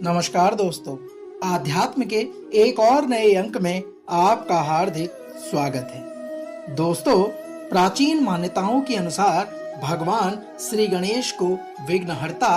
नमस्कार दोस्तों, आध्यात्म के एक और नए अंक में आपका हार्दिक स्वागत है। दोस्तों, प्राचीन मान्यताओं के अनुसार भगवान श्री गणेश को विघ्नहर्ता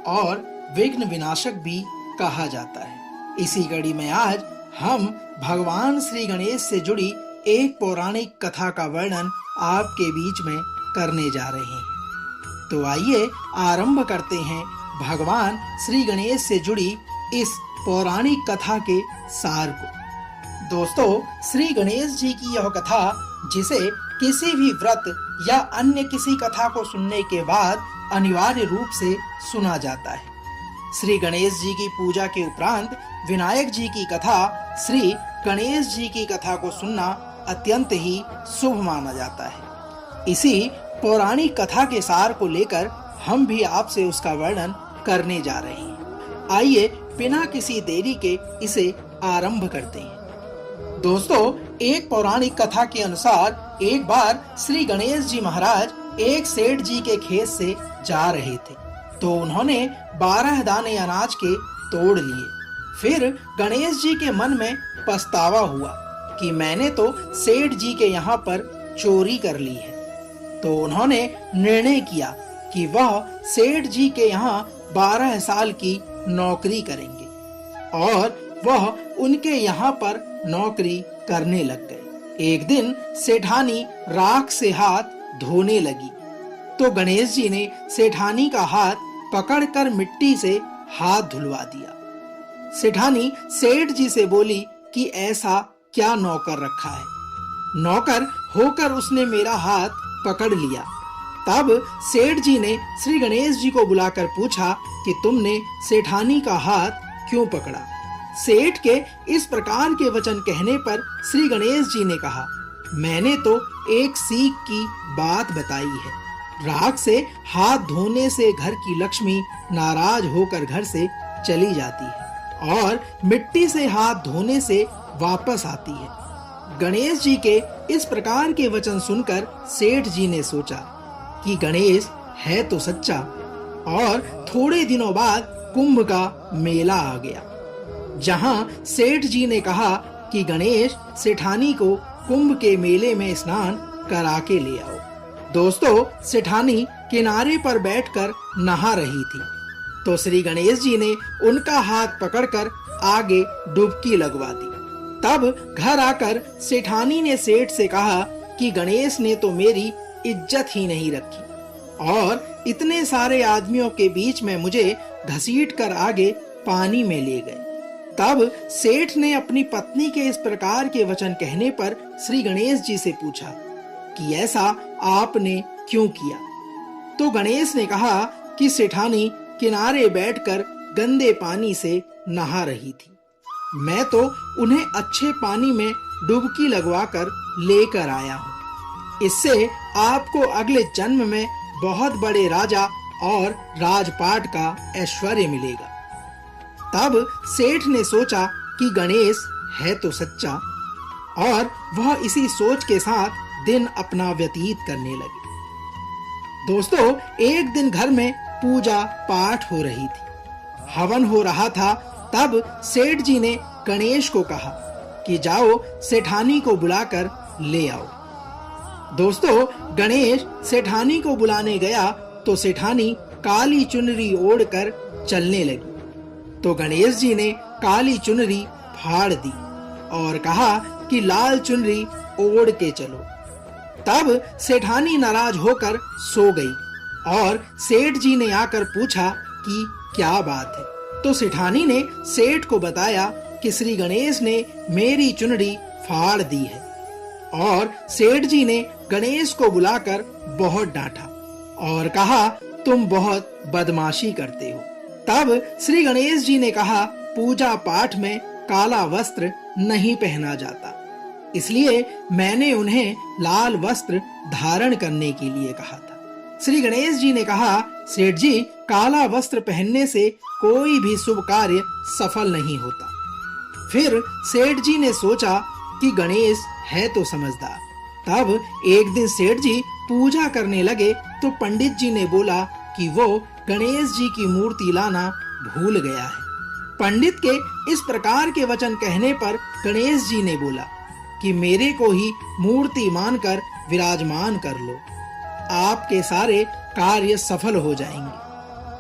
और विघ्न विनाशक भी कहा जाता है। इसी कड़ी में आज हम भगवान श्री गणेश से जुड़ी एक पौराणिक कथा का वर्णन आपके बीच में करने जा रहे हैं। तो आइए आरंभ करते हैं भगवान श्री गणेश से जुड़ी इस पौराणिक कथा के सार को। दोस्तों, श्री गणेश जी की यह कथा, जिसे किसी भी व्रत या अन्य किसी कथा को सुनने के बाद अनिवार्य रूप से सुना जाता है। श्री गणेश जी की पूजा के उपरांत विनायक जी की कथा, श्री गणेश जी की कथा को सुनना अत्यंत ही शुभ माना जाता है। इसी पौराणिक कथा के सार को लेकर हम भी आपसे उसका वर्णन करने जा रहे हैं। आइए बिना किसी देरी के इसे आरंभ करते हैं। दोस्तों, एक पौराणिक कथा के अनुसार एक बार श्री गणेश जी महाराज एक सेठ जी के खेत से जा रहे थे, तो उन्होंने 12 दाने अनाज के तोड़ लिए। फिर गणेश जी के मन में पछतावा हुआ कि मैंने तो सेठ जी के यहाँ पर चोरी कर ली है। तो उन्होंने निर्णय किया कि वह सेठ जी के यहाँ 12 साल की नौकरी करेंगे और वह उनके यहाँ पर नौकरी करने लग गए। एक दिन सेठानी राख से हाथ धोने लगी, तो गणेश जी ने सेठानी का हाथ पकड़कर मिट्टी से हाथ धुलवा दिया। सेठानी सेठ जी से बोली कि ऐसा क्या नौकर रखा है? नौकर होकर उसने मेरा हाथ पकड़ लिया। तब सेठ जी ने श्री गणेश जी को बुलाकर पूछा कि तुमने सेठानी का हाथ क्यों पकड़ा? सेठ के इस प्रकार के वचन कहने पर श्री गणेश जी ने कहा, मैंने तो एक सीख की बात बताई है। राख से हाथ धोने से घर की लक्ष्मी नाराज होकर घर से चली जाती है और मिट्टी से हाथ धोने से वापस आती है। गणेश जी के इस प्रकार के वचन सुनकर सेठ जी ने सोचा कि गणेश है तो सच्चा। और थोड़े दिनों बाद कुंभ का मेला आ गया, जहां सेठ जी ने कहा कि गणेश सेठानी को कुंभ के मेले में स्नान करा के ले आओ। दोस्तों, सेठानी किनारे पर बैठकर नहा रही थी, तो श्री गणेश जी ने उनका हाथ पकड़कर आगे डुबकी लगवा दी। तब घर आकर सेठानी ने सेठ से कहा कि गणेश ने तो मेरी इज्जत ही नहीं रखी और इतने सारे आदमियों के बीच में मुझे घसीट कर आगे पानी में ले गए। तब सेठ ने अपनी पत्नी के इस प्रकार के वचन कहने पर श्री गणेश जी से पूछा कि ऐसा आपने क्यों किया? तो गणेश ने कहा कि सेठानी किनारे बैठकर गंदे पानी से नहा रही थी। मैं तो उन्हें अच्छे पानी में डुबकी लगवाकर लेकर आया हूँ। इससे आपको अगले जन्म में बहुत बड़े राजा और राजपाट का ऐश्वर्य मिलेगा। तब सेठ ने सोचा कि गणेश है तो सच्चा, और वह इसी सोच के साथ दिन अपना व्यतीत करने लगे। दोस्तों, एक दिन घर में पूजा पाठ हो रही थी, हवन हो रहा था। तब सेठ जी ने गणेश को कहा कि जाओ सेठानी को बुलाकर ले आओ। दोस्तों, गणेश सेठानी को बुलाने गया तो सेठानी काली चुनरी ओढ़कर चलने लगी। तो गणेश जी ने काली चुनरी फाड़ दी और कहा कि लाल चुनरी ओढ़ के चलो। तब सेठानी नाराज होकर सो गई और सेठ जी ने आकर पूछा कि क्या बात है? तो सेठानी ने सेठ को बताया कि श्री गणेश ने मेरी चुनरी फाड़ दी है। और सेठ जी ने गणेश को बुलाकर बहुत डांटा और कहा, तुम बहुत बदमाशी करते हो। तब श्री गणेश जी ने कहा, पूजा पाठ में काला वस्त्र नहीं पहना जाता, इसलिए मैंने उन्हें लाल वस्त्र धारण करने के लिए कहा था। श्री गणेश जी ने कहा, सेठ जी, काला वस्त्र पहनने से कोई भी शुभ कार्य सफल नहीं होता। फिर सेठ जी ने सोचा कि गणेश है तो समझदार। तब एक दिन सेठ जी पूजा करने लगे तो पंडित जी ने बोला कि वो गणेश जी की मूर्ति लाना भूल गया है। पंडित के इस प्रकार के वचन कहने पर गणेश जी ने बोला कि मेरे को ही मूर्ति मानकर विराजमान कर लो, आपके सारे कार्य सफल हो जाएंगे।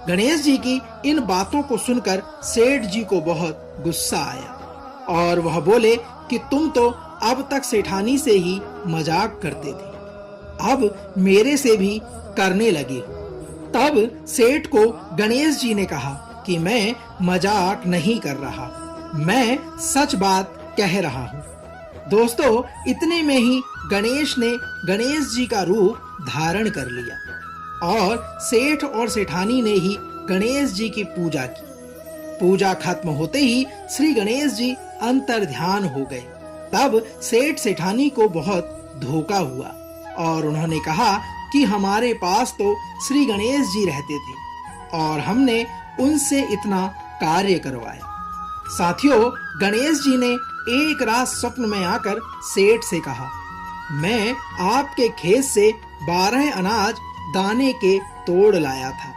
गणेश जी की इन बातों को सुनकर सेठ जी को बहुत गुस्सा आया और वह बोले कि तुम तो अब तक सेठानी से ही मजाक करते थे, अब मेरे से भी करने लगे हो। तब सेठ को गणेश जी ने कहा कि मैं मजाक नहीं कर रहा, मैं सच बात कह रहा हूँ। दोस्तों, इतने में ही गणेश ने गणेश जी का रूप धारण कर लिया और सेठ और सेठानी ने ही गणेश जी की पूजा की। पूजा खत्म होते ही श्री गणेश जी अंतर ध्यान हो गए। तब सेठ सेठानी को बहुत धोखा हुआ और उन्होंने कहा कि हमारे पास तो श्री गणेश जी रहते थे और हमने उनसे इतना कार्य करवाया। साथियों, गणेश जी ने एक रात स्वप्न में आकर सेठ से कहा, मैं आपके खेत से 12 अनाज दाने के तोड़ लाया था,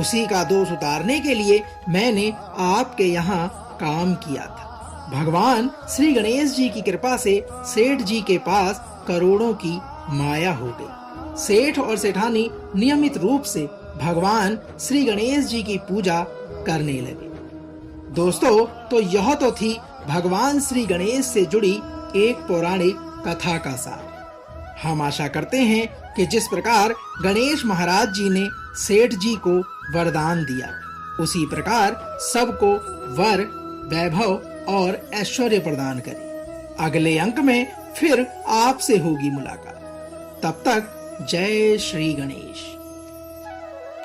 उसी का दोष उतारने के लिए मैंने आपके यहाँ काम किया था। भगवान श्री गणेश जी की कृपा से सेठ जी के पास करोड़ों की माया हो गई। सेठ और सेठानी नियमित रूप से भगवान श्री गणेश जी की पूजा करने लगे। दोस्तों, तो यह तो थी भगवान श्री गणेश से जुड़ी एक पौराणिक कथा का सार। हम आशा करते हैं कि जिस प्रकार गणेश महाराज जी ने सेठ जी को वरदान दिया, उसी प्रकार सबको वर, वैभव और ऐश्वर्य प्रदान करे। अगले अंक में फिर आपसे होगी मुलाकात। तब तक जय श्री गणेश।